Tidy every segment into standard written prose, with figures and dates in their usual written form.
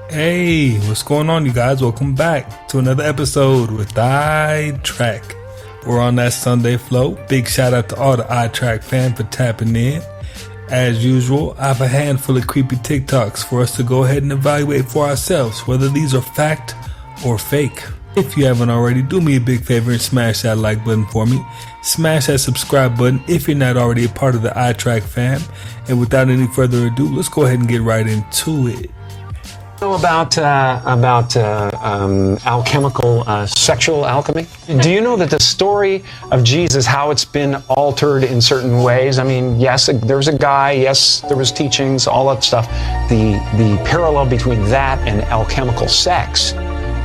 Hey, what's going on, you guys? Welcome back to another episode with iTrack. We're on that Sunday flow. Big shout out to all the iTrack fans for tapping in. As usual, I have a handful of creepy TikToks for us to go ahead and evaluate for ourselves whether these are fact or fake. If you haven't already, do me a big favor and smash that like button for me. Smash that subscribe button if you're not already a part of the iTrack fam. And without any further ado, let's go ahead and get right into it. Know about alchemical sexual alchemy? Do you know that the story of Jesus, how it's been altered in certain ways? I mean, yes, there was a guy, yes, there was teachings, all that stuff. The parallel between that and alchemical sex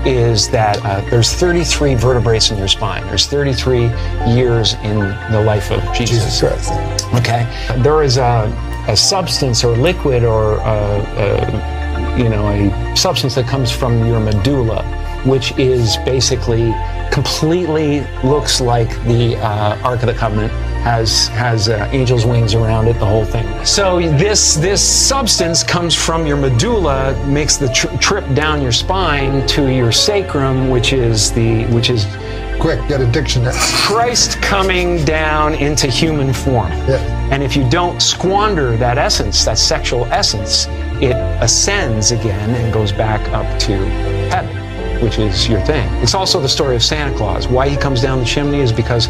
is that there's 33 vertebrae in your spine. There's 33 years in the life of Jesus. Okay, there is a substance or liquid or a substance that comes from your medulla, which is basically completely looks like the Ark of the Covenant, has angels' wings around it, the whole thing. So this substance comes from your medulla, makes the trip down your spine to your sacrum, which is Quick, get a dictionary. Christ coming down into human form. Yeah. And if you don't squander that essence, that sexual essence, it ascends again and goes back up to heaven, which is your thing. It's also the story of Santa Claus. Why he comes down the chimney is because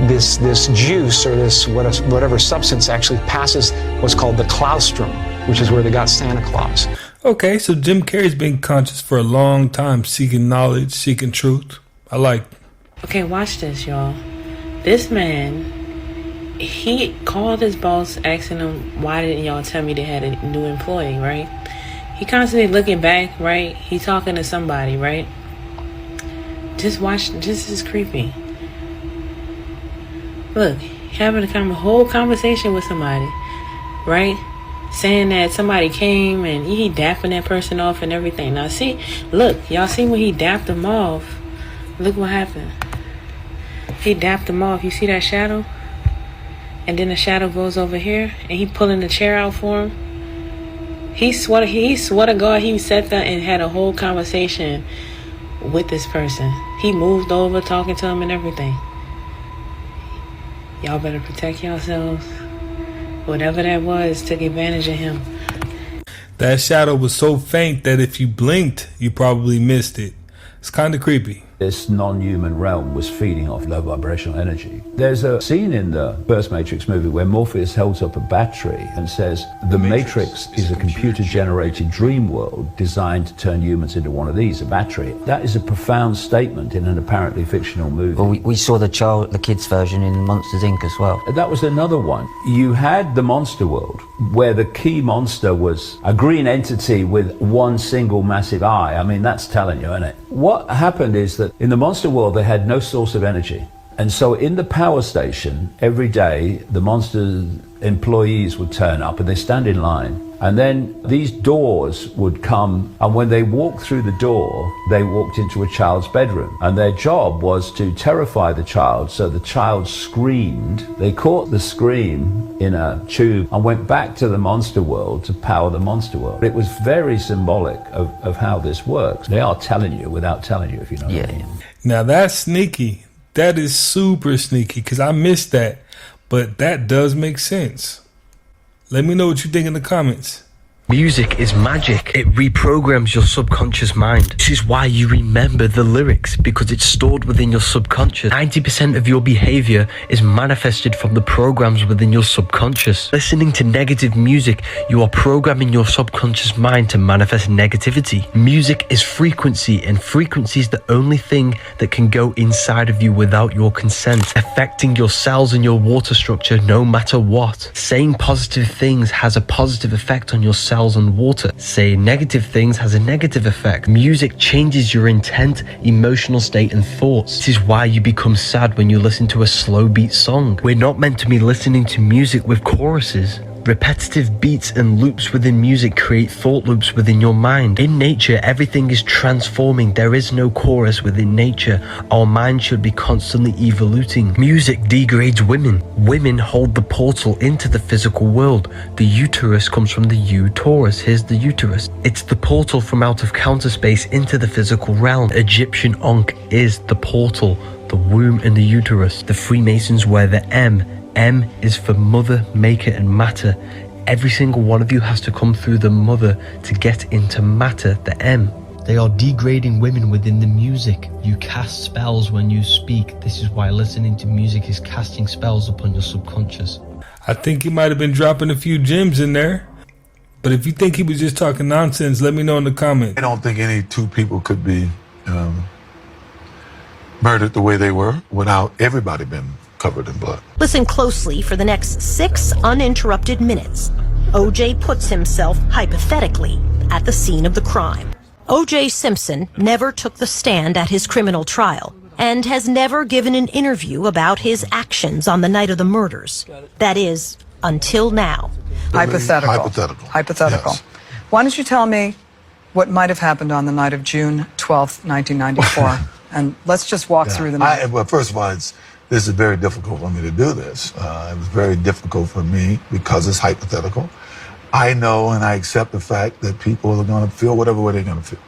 this juice or this whatever substance actually passes what's called the claustrum, which is where they got Santa Claus. Okay, so Jim Carrey's been conscious for a long time, seeking knowledge, seeking truth. I like. Okay, watch this, y'all. This man, he called his boss asking him, why didn't y'all tell me they had a new employee, right? He constantly looking back, right? He talking to somebody, right? Just watch, this is creepy. Look, having a whole conversation with somebody, right? Saying that somebody came and he dapping that person off and everything. Now see, look, y'all see when he dapped them off, look what happened. He dapped him off. You see that shadow? And then the shadow goes over here and he pulling the chair out for him. He swore to God he sat there and had a whole conversation with this person. He moved over talking to him and everything. Y'all better protect yourselves. Whatever that was took advantage of him. That shadow was so faint that if you blinked, you probably missed it. It's kind of creepy. This non-human realm was feeding off low vibrational energy. There's a scene in the first Matrix movie where Morpheus holds up a battery and says, the Matrix is a computer-generated dream world designed to turn humans into one of these, a battery. That is a profound statement in an apparently fictional movie. Well, we saw the kids version in Monsters, Inc. as well. That was another one. You had the monster world, where the key monster was a green entity with one single massive eye. I mean, that's telling you, isn't it? What happened is that in the monster world, they had no source of energy. And so in the power station, every day, the monster employees would turn up and they stand in line. And then these doors would come, and when they walked through the door, they walked into a child's bedroom. And their job was to terrify the child, so the child screamed. They caught the scream in a tube and went back to the monster world to power the monster world. It was very symbolic of how this works. They are telling you without telling you, if you know what I mean. Now that's sneaky. That is super sneaky because I missed that. But that does make sense. Let me know what you think in the comments. Music is magic. It reprograms your subconscious mind. This is why you remember the lyrics, because it's stored within your subconscious. 90% of your behavior is manifested from the programs within your subconscious. Listening to negative music, you are programming your subconscious mind to manifest negativity. Music is frequency, and frequency is the only thing that can go inside of you without your consent, affecting your cells and your water structure no matter what. Saying positive things has a positive effect on your cells and water. Saying negative things has a negative effect. Music changes your intent, emotional state and thoughts. This is why you become sad when you listen to a slow beat song. We're not meant to be listening to music with choruses. Repetitive beats and loops within music create thought loops within your mind. In nature, everything is transforming. There is no chorus within nature. Our mind should be constantly evoluting. Music degrades women. Women hold the portal into the physical world. The uterus comes from the Taurus. Here's the uterus. It's the portal from out of counter space into the physical realm. Egyptian Ankh is the portal, the womb and the uterus. The Freemasons wear the M. M is for mother, maker and matter. Every single one of you has to come through the mother to get into matter, the M. They are degrading women within the music. You cast spells when you speak. This is why listening to music is casting spells upon your subconscious. I think he might have been dropping a few gems in there. But if you think he was just talking nonsense, let me know in the comments. I don't think any two people could be murdered the way they were without everybody being covered in blood. Listen closely for the next 6 uninterrupted minutes. O.J. puts himself, hypothetically, at the scene of the crime. O.J. Simpson never took the stand at his criminal trial and has never given an interview about his actions on the night of the murders. That is, until now. Hypothetical. Yes. Why don't you tell me what might have happened on the night of June 12th, 1994? And let's just walk through the night. Well, first of all, this is very difficult for me to do this. It was very difficult for me because it's hypothetical. I know and I accept the fact that people are going to feel whatever way they're going to feel.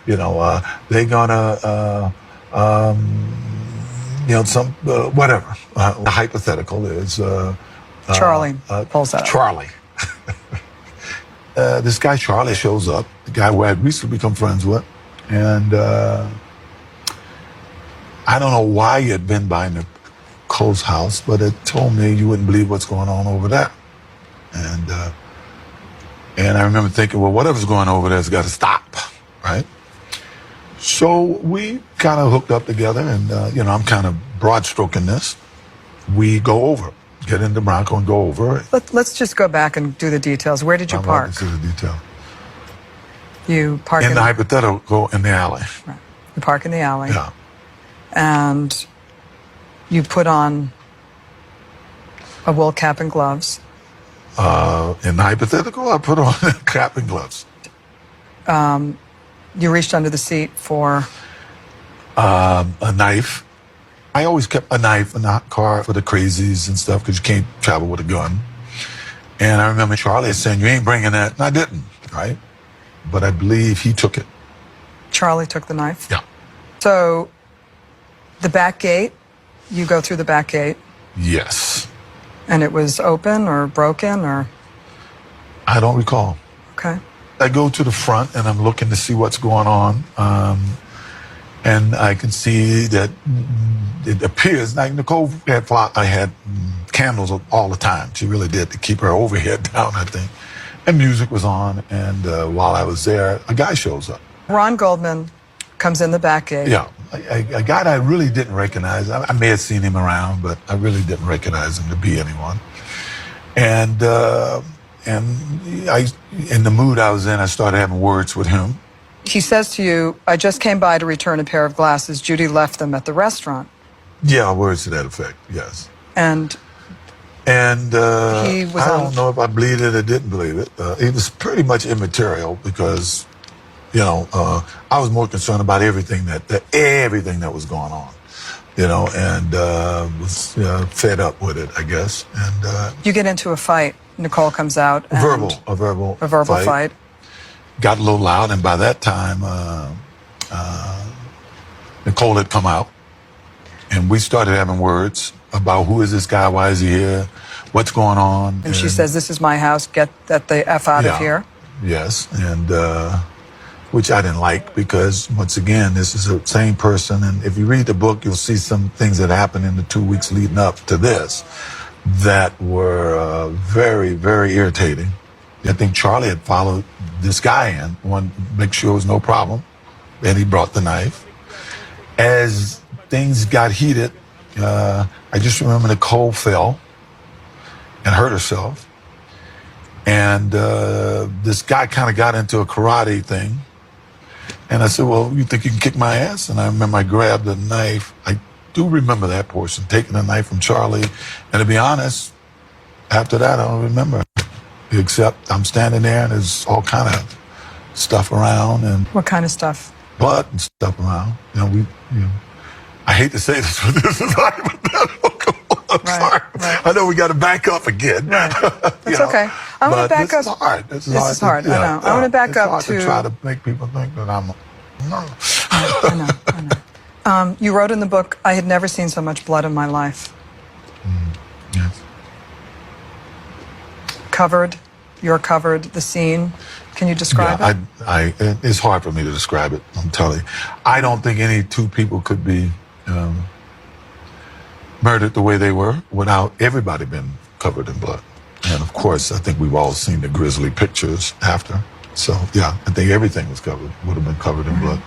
They're going to, whatever. The hypothetical is... Charlie pulls that up. Charlie. This guy Charlie shows up, the guy who I had recently become friends with, and I don't know why he had been by Nicole's house, but it told me you wouldn't believe what's going on over there. And I remember thinking, well, whatever's going on over there has got to stop, right? So we kind of hooked up together, and I'm kind of broad stroking this. We go over, get in the Bronco and go over. Let's just go back and do the details. Where did you park? I'd like to see the detail. You park in the hypothetical in the alley. Right. You park in the alley. Yeah. And you put on a wool cap and gloves. In the hypothetical, I put on a cap and gloves. You reached under the seat for? A knife. I always kept a knife in the car for the crazies and stuff because you can't travel with a gun. And I remember Charlie saying, you ain't bringing that. And I didn't, right? But I believe he took it. Charlie took the knife? Yeah. So the back gate, you go through the back gate? Yes. And it was open or broken or? I don't recall. Okay. I go to the front and I'm looking to see what's going on. And I can see that it appears like Nicole had candles all the time. She really did, to keep her overhead down, I think. And music was on. And while I was there, a guy shows up. Ron Goldman comes in the back gate. Yeah, a guy that I really didn't recognize. I may have seen him around, but I really didn't recognize him to be anyone. And in the mood I was in, I started having words with him. He says to you, I just came by to return a pair of glasses. Judy left them at the restaurant. Yeah, words to that effect, yes. And he was I don't know if I believed it or didn't believe it. It was pretty much immaterial because, I was more concerned about everything that was going on, and was fed up with it, I guess. And you get into a fight. Nicole comes out. A verbal fight. Got a little loud, and by that time, Nicole had come out, and we started having words about who is this guy, why is he here, what's going on. And she says, this is my house, get the F out of here. Yes, and which I didn't like because, once again, this is the same person, and if you read the book, you'll see some things that happened in the 2 weeks leading up to this that were very, very irritating. I think Charlie had followed this guy in, wanted to make sure there was no problem, and he brought the knife. As things got heated, I just remember Nicole fell and hurt herself, and this guy kind of got into a karate thing, and I said, well, you think you can kick my ass? And I remember I grabbed a knife. I do remember that portion, taking a knife from Charlie, and to be honest, After that, I don't remember. Except I'm standing there and there's all kind of stuff around and What kind of stuff? blood and stuff around. I hate to say this, but this is hypothetical. I'm sorry. Right. I know we got to back up again. Right. It's okay. I want to back up. This is hard. This is hard. I know. I want to back up to try to make people think that I'm. I know. You wrote in the book, I had never seen so much blood in my life. Yes. You're covered, the scene. Can you describe it? It's hard for me to describe it, I'm telling you. I don't think any two people could be murdered the way they were without everybody being covered in blood. And of course, I think we've all seen the grisly pictures after. So, yeah, I think everything would have been covered in blood.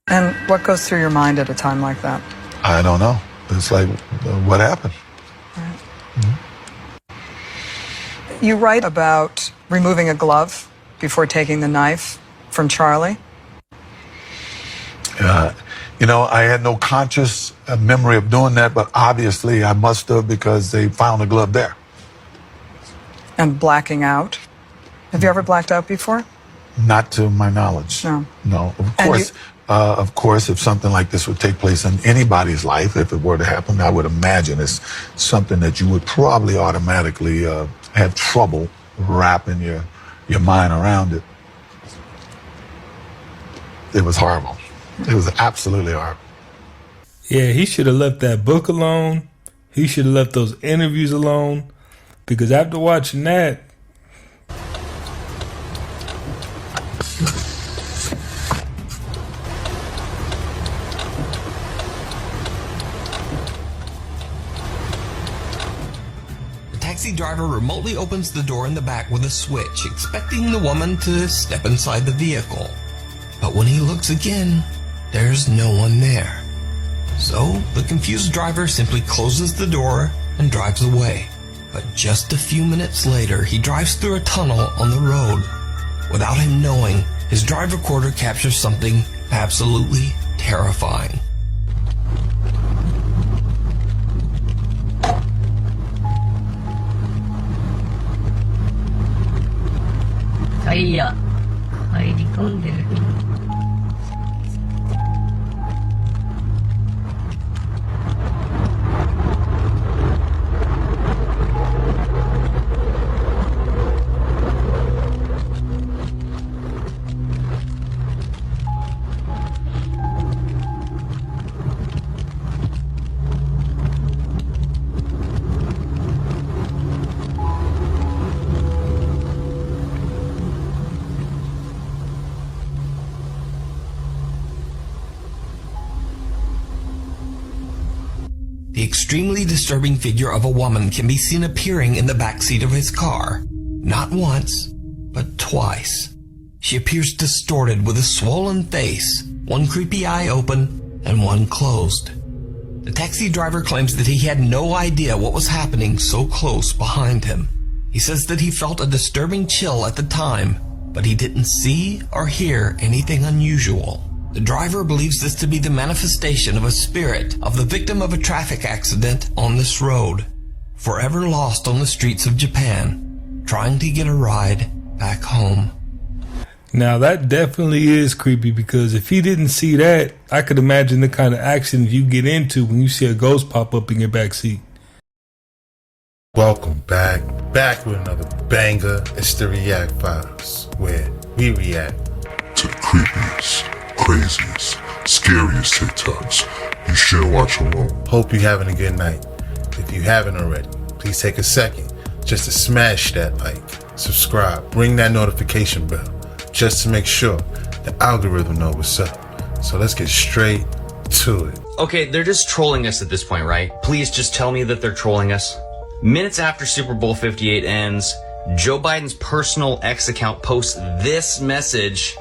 And what goes through your mind at a time like that? I don't know. It's like, what happened? Right. You write about removing a glove before taking the knife from Charlie. I had no conscious memory of doing that, but obviously I must have because they found the glove there. And blacking out. Have you ever blacked out before? Not to my knowledge. No. No. Of course, if something like this would take place in anybody's life, if it were to happen, I would imagine it's something that you would probably automatically have trouble wrapping your mind around it. It was horrible. It was absolutely horrible. Yeah, he should have left that book alone. He should have left those interviews alone. Because after watching that, the taxi driver remotely opens the door in the back with a switch, expecting the woman to step inside the vehicle. But when he looks again, there's no one there. So the confused driver simply closes the door and drives away. But just a few minutes later, he drives through a tunnel on the road. Without him knowing, his drive recorder captures something absolutely terrifying. The extremely disturbing figure of a woman can be seen appearing in the backseat of his car. Not once, but twice. She appears distorted with a swollen face, one creepy eye open and one closed. The taxi driver claims that he had no idea what was happening so close behind him. He says that he felt a disturbing chill at the time, but he didn't see or hear anything unusual. The driver believes this to be the manifestation of a spirit of the victim of a traffic accident on this road, forever lost on the streets of Japan, trying to get a ride back home. now that definitely is creepy, because if he didn't see that, I could imagine the kind of action you get into when you see a ghost pop up in your backseat. Welcome back with another banger. It's the React Files, where we react to the creepiest, craziest, scariest TikToks you should watch alone. Hope you're having a good night. If you haven't already, please take a second just to smash that like, subscribe, ring that notification bell, just to make sure the algorithm knows what's up. So let's get straight to it. Okay, they're just trolling us at this point, right? Please just tell me that they're trolling us. Minutes after Super Bowl 58 ends, Joe Biden's personal X account posts this message,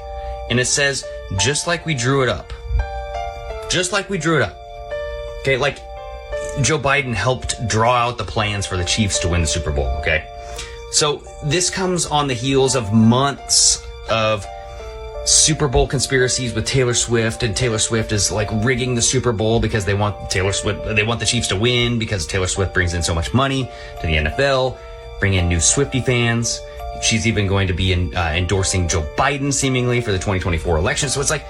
and it says, just like we drew it up. Just like we drew it up. Okay, like Joe Biden helped draw out the plans for the Chiefs to win the Super Bowl, okay? So this comes on the heels of months of Super Bowl conspiracies with Taylor Swift, and Taylor Swift is like rigging the Super Bowl because they want the Chiefs to win because Taylor Swift brings in so much money to the NFL. bring in new Swiftie fans. She's even going to be endorsing Joe Biden, seemingly, for the 2024 election. So it's like,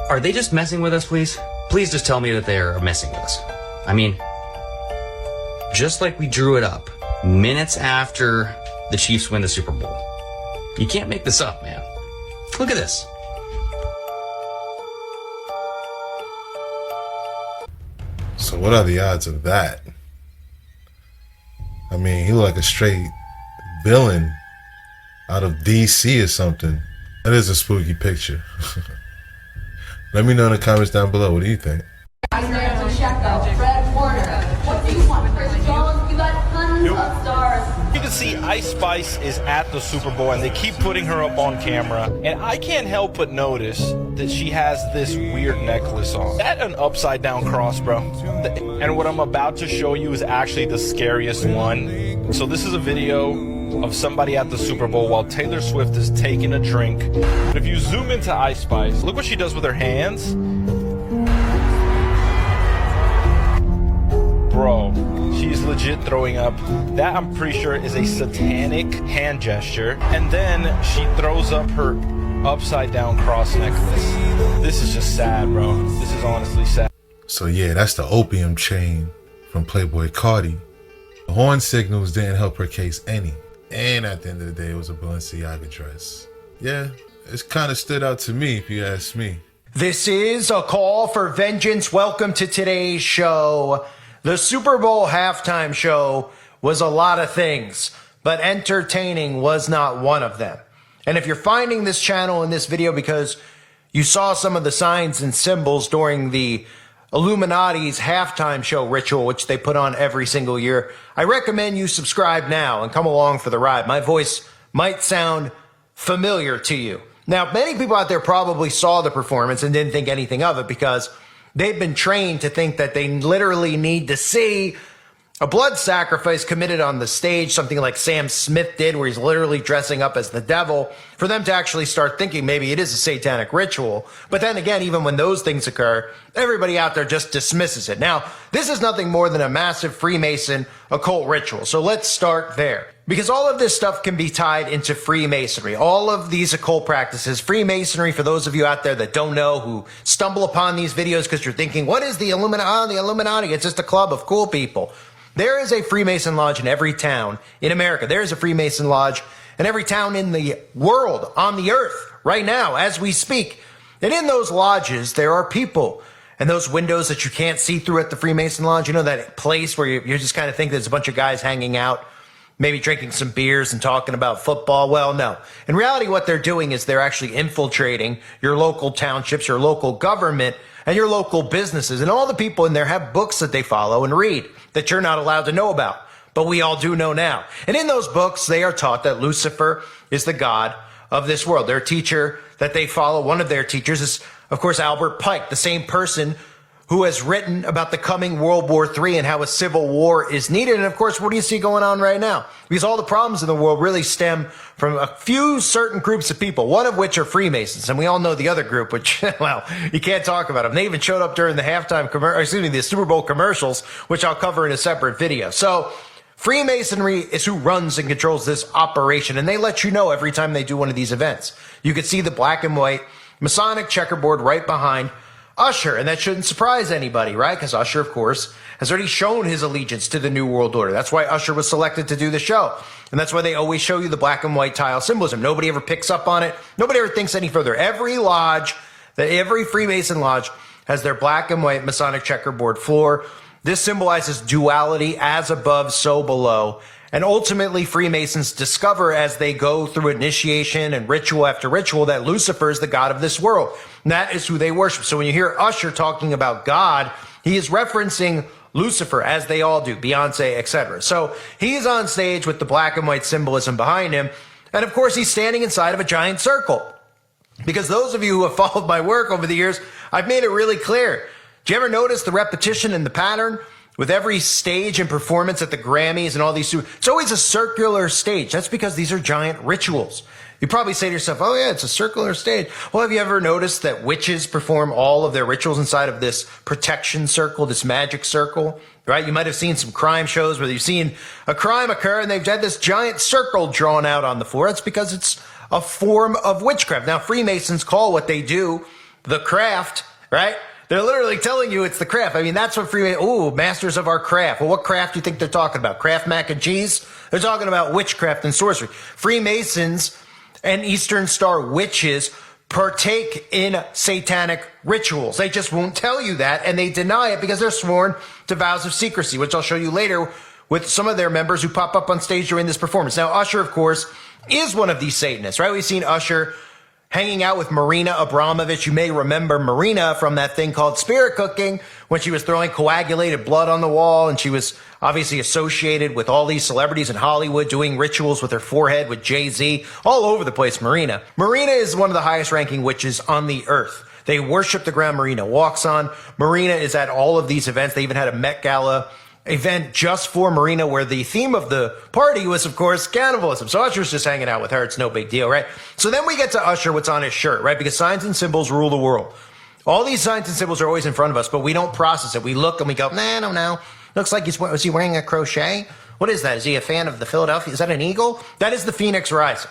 are they just messing with us, please? Please just tell me that they're messing with us. I mean, just like we drew it up minutes after the Chiefs win the Super Bowl. You can't make this up, man. Look at this. So what are the odds of that? I mean, he looked like a straight villain out of DC or something. That is a spooky picture. Let me know in the comments down below. What do you think? You can see Ice Spice is at the Super Bowl and they keep putting her up on camera. And I can't help but notice that she has this weird necklace on. That an upside down cross, bro. And what I'm about to show you is actually the scariest one. So this is a video of somebody at the Super Bowl while Taylor Swift is taking a drink. But if you zoom into Ice Spice, look what she does with her hands. Bro, she's legit throwing up. That, I'm pretty sure, is a satanic hand gesture. And then she throws up her upside down cross necklace. This is just sad, bro. This is honestly sad. So yeah, that's the opium chain from Playboy Cardi. The horn signals didn't help her case any. And at the end of the day, it was a Balenciaga dress. Yeah, it's kind of stood out to me, if you ask me. This is a call for vengeance. Welcome to today's show. The Super Bowl halftime show was a lot of things, but entertaining was not one of them. And if you're finding this channel in this video because you saw some of the signs and symbols during the Illuminati's halftime show ritual, which they put on every single year, I recommend you subscribe now and come along for the ride. My voice might sound familiar to you. Now, many people out there probably saw the performance and didn't think anything of it because they've been trained to think that they literally need to see a blood sacrifice committed on the stage, something like Sam Smith did, where he's literally dressing up as the devil, for them to actually start thinking maybe it is a satanic ritual. But then again, even when those things occur, everybody out there just dismisses it. Now, this is nothing more than a massive Freemason occult ritual. So let's start there. Because all of this stuff can be tied into Freemasonry. All of these occult practices, Freemasonry, for those of you out there that don't know, who stumble upon these videos because you're thinking, what is the Illuminati? Oh, the Illuminati, it's just a club of cool people. There is a Freemason lodge in every town in America. There is a Freemason lodge in every town in the world, on the earth, right now, as we speak. And in those lodges, there are people. And those windows that you can't see through at the Freemason lodge, you know, that place where you just kind of think there's a bunch of guys hanging out, maybe drinking some beers and talking about football. Well, no. In reality, what they're doing is they're actually infiltrating your local townships, your local government, and your local businesses. And all the people in there have books that they follow and read that you're not allowed to know about. But we all do know now. And in those books, they are taught that Lucifer is the god of this world. Their teacher that they follow, one of their teachers is, of course, Albert Pike, the same person who has written about the coming World War III and how a civil war is needed. And of course, what do you see going on right now? Because all the problems in the world really stem from a few certain groups of people, one of which are Freemasons. And we all know the other group, which, well, you can't talk about them. They even showed up during the the Super Bowl commercials, which I'll cover in a separate video. So Freemasonry is who runs and controls this operation. And they let you know every time they do one of these events. You can see the black and white Masonic checkerboard right behind Usher, and that shouldn't surprise anybody, right? Because Usher, of course, has already shown his allegiance to the New World Order. That's why Usher was selected to do the show. And that's why they always show you the black and white tile symbolism. Nobody ever picks up on it. Nobody ever thinks any further. Every lodge, every Freemason lodge has their black and white Masonic checkerboard floor. This symbolizes duality, as above, so below. And ultimately, Freemasons discover as they go through initiation and ritual after ritual that Lucifer is the god of this world. And that is who they worship. So when you hear Usher talking about God, he is referencing Lucifer, as they all do, Beyonce, etc. So he's on stage with the black and white symbolism behind him. And of course, he's standing inside of a giant circle. Because those of you who have followed my work over the years, I've made it really clear. Do you ever notice the repetition and the pattern? With every stage and performance at the Grammys and all these, it's always a circular stage. That's because these are giant rituals. You probably say to yourself, oh yeah, it's a circular stage. Well, have you ever noticed that witches perform all of their rituals inside of this protection circle, this magic circle? right? You might have seen some crime shows where you've seen a crime occur and they've had this giant circle drawn out on the floor. That's because it's a form of witchcraft. Now, Freemasons call what they do the craft, right? They're literally telling you it's the craft. I mean, that's what masters of our craft. Well, what craft do you think they're talking about? Kraft mac and cheese? They're talking about witchcraft and sorcery. Freemasons and Eastern Star witches partake in satanic rituals. They just won't tell you that, and they deny it because they're sworn to vows of secrecy, which I'll show you later with some of their members who pop up on stage during this performance. Now, Usher, of course, is one of these Satanists, right? We've seen Usher hanging out with Marina Abramovich. You may remember Marina from that thing called Spirit Cooking when she was throwing coagulated blood on the wall, and she was obviously associated with all these celebrities in Hollywood doing rituals with her forehead with Jay-Z, all over the place. Marina is one of the highest ranking witches on the earth. They worship the ground Marina walks on. Marina is at all of these events. They even had a Met Gala event just for Marina where the theme of the party was, of course, cannibalism. So Usher's just hanging out with her. It's no big deal, right? So then we get to Usher, what's on his shirt, right? Because signs and symbols rule the world. All these signs and symbols are always in front of us, but we don't process it. We look and we go, nah, I don't know. Looks like was he wearing a crochet? What is that? Is he a fan of the Philadelphia? Is that an eagle? That is the Phoenix Rising.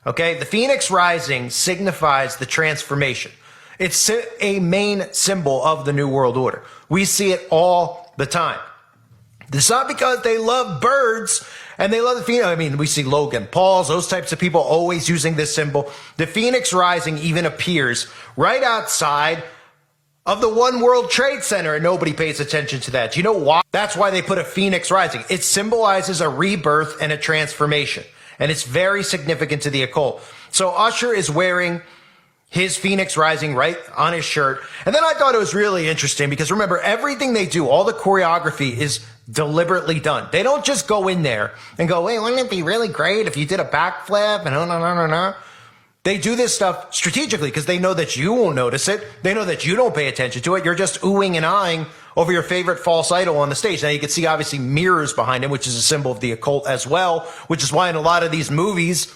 Okay? The Phoenix Rising signifies the transformation. It's a main symbol of the New World Order. We see it all the time. It's not because they love birds and they love the Phoenix. I mean, we see Logan Pauls, those types of people always using this symbol. The Phoenix Rising even appears right outside of the One World Trade Center, and nobody pays attention to that. Do you know why? That's why they put a Phoenix Rising. It symbolizes a rebirth and a transformation, and it's very significant to the occult. So Usher is wearing his Phoenix Rising right on his shirt. And then I thought it was really interesting because remember, everything they do, all the choreography is deliberately done. They don't just go in there and go, hey, wouldn't it be really great if you did a backflip and no. They do this stuff strategically because they know that you won't notice it. They know that you don't pay attention to it. You're just oohing and eyeing over your favorite false idol on the stage. Now you can see obviously mirrors behind him, which is a symbol of the occult as well, which is why in a lot of these movies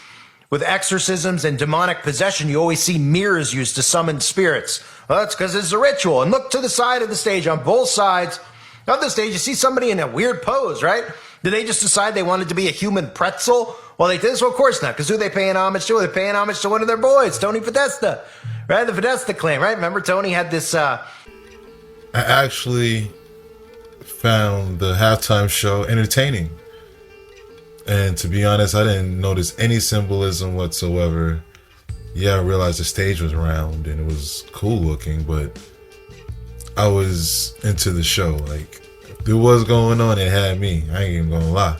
with exorcisms and demonic possession, you always see mirrors used to summon spirits. Well, that's because it's a ritual. And look to the side of the stage, on both sides of the stage, you see somebody in a weird pose, right? Did they just decide they wanted to be a human pretzel? Well, they did this? Well, of course not, because who are they paying homage to? They're paying homage to one of their boys, Tony Podesta, right? The Podesta clan, right? Remember, Tony had this... I actually found the halftime show entertaining. And to be honest, I didn't notice any symbolism whatsoever. Yeah, I realized the stage was round and it was cool looking, but I was into the show. Like, if there was going on, it had me. I ain't even gonna lie.